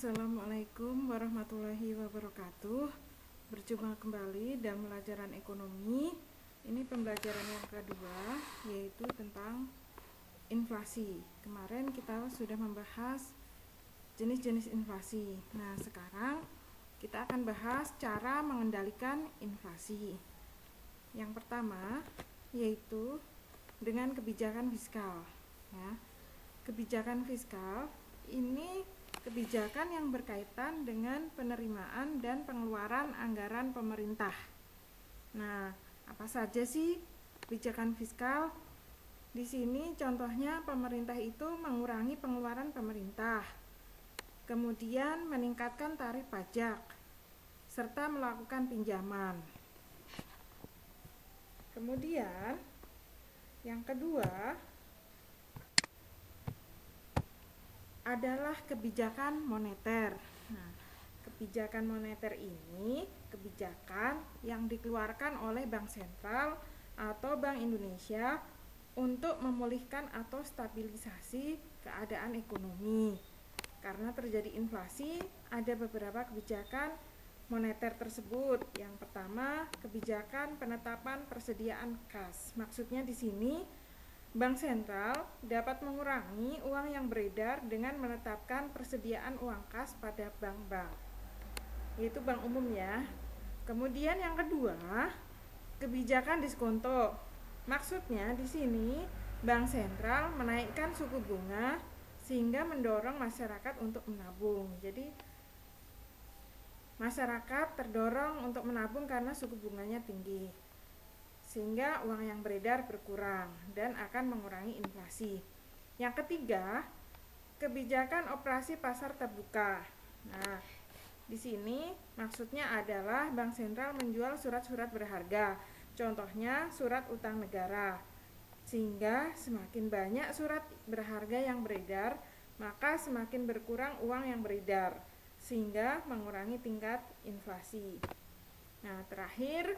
Assalamualaikum warahmatullahi wabarakatuh. Berjumpa kembali dalam pelajaran ekonomi. Ini pembelajaran yang kedua, yaitu tentang inflasi. Kemarin kita sudah membahas jenis-jenis inflasi. Nah, sekarang kita akan bahas cara mengendalikan inflasi. Yang pertama yaitu dengan kebijakan fiskal. Ya, kebijakan fiskal ini kebijakan yang berkaitan dengan penerimaan dan pengeluaran anggaran pemerintah. Nah, apa saja sih kebijakan fiskal? Di sini contohnya pemerintah itu mengurangi pengeluaran pemerintah, kemudian meningkatkan tarif pajak, serta melakukan pinjaman. Kemudian yang kedua adalah kebijakan moneter. Nah, kebijakan moneter ini kebijakan yang dikeluarkan oleh Bank Sentral atau Bank Indonesia untuk memulihkan atau stabilisasi keadaan ekonomi. Karena terjadi inflasi, ada beberapa kebijakan moneter tersebut. Yang pertama, kebijakan penetapan persediaan kas. Maksudnya di sini Bank Sentral dapat mengurangi uang yang beredar dengan menetapkan persediaan uang kas pada bank-bank, yaitu bank umum ya. Kemudian yang kedua, kebijakan diskonto. Maksudnya di sini Bank Sentral menaikkan suku bunga sehingga mendorong masyarakat untuk menabung. Jadi masyarakat terdorong untuk menabung karena suku bunganya tinggi, sehingga uang yang beredar berkurang dan akan mengurangi inflasi. Yang ketiga, kebijakan operasi pasar terbuka. Nah, di sini maksudnya adalah Bank Sentral menjual surat-surat berharga, contohnya surat utang negara, sehingga semakin banyak surat berharga yang beredar, maka semakin berkurang uang yang beredar, sehingga mengurangi tingkat inflasi. Nah, terakhir,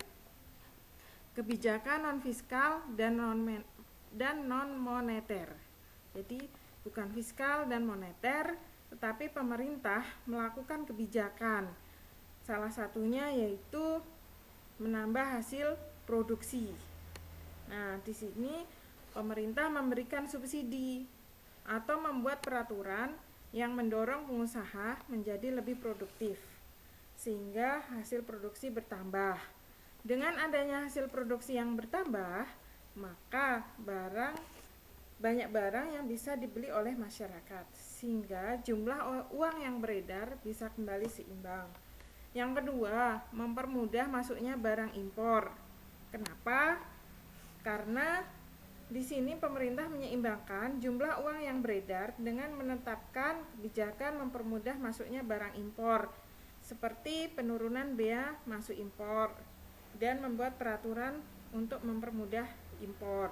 kebijakan non fiskal dan non moneter. Jadi bukan fiskal dan moneter, tetapi pemerintah melakukan kebijakan. Salah satunya yaitu menambah hasil produksi. Nah, di sini pemerintah memberikan subsidi atau membuat peraturan yang mendorong pengusaha menjadi lebih produktif, sehingga hasil produksi bertambah. Dengan adanya hasil produksi yang bertambah, maka banyak barang yang bisa dibeli oleh masyarakat, sehingga jumlah uang yang beredar bisa kembali seimbang. Yang kedua, mempermudah masuknya barang impor. Kenapa? Karena di sini pemerintah menyeimbangkan jumlah uang yang beredar dengan menetapkan kebijakan mempermudah masuknya barang impor, seperti penurunan bea masuk impor, dan membuat peraturan untuk mempermudah impor,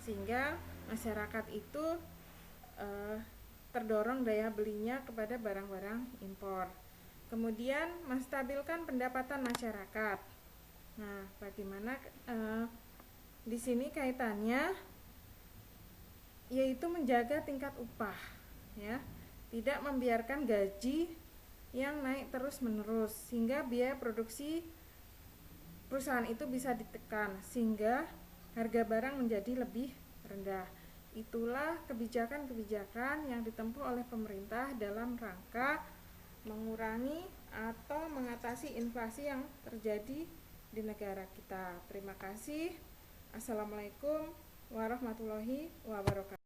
sehingga masyarakat itu terdorong daya belinya kepada barang-barang impor. Kemudian menstabilkan pendapatan masyarakat. Nah, bagaimana di sini kaitannya yaitu menjaga tingkat upah, ya, tidak membiarkan gaji yang naik terus-menerus, sehingga biaya produksi perusahaan itu bisa ditekan sehingga harga barang menjadi lebih rendah. Itulah kebijakan-kebijakan yang ditempuh oleh pemerintah dalam rangka mengurangi atau mengatasi inflasi yang terjadi di negara kita. Terima kasih. Assalamualaikum warahmatullahi wabarakatuh.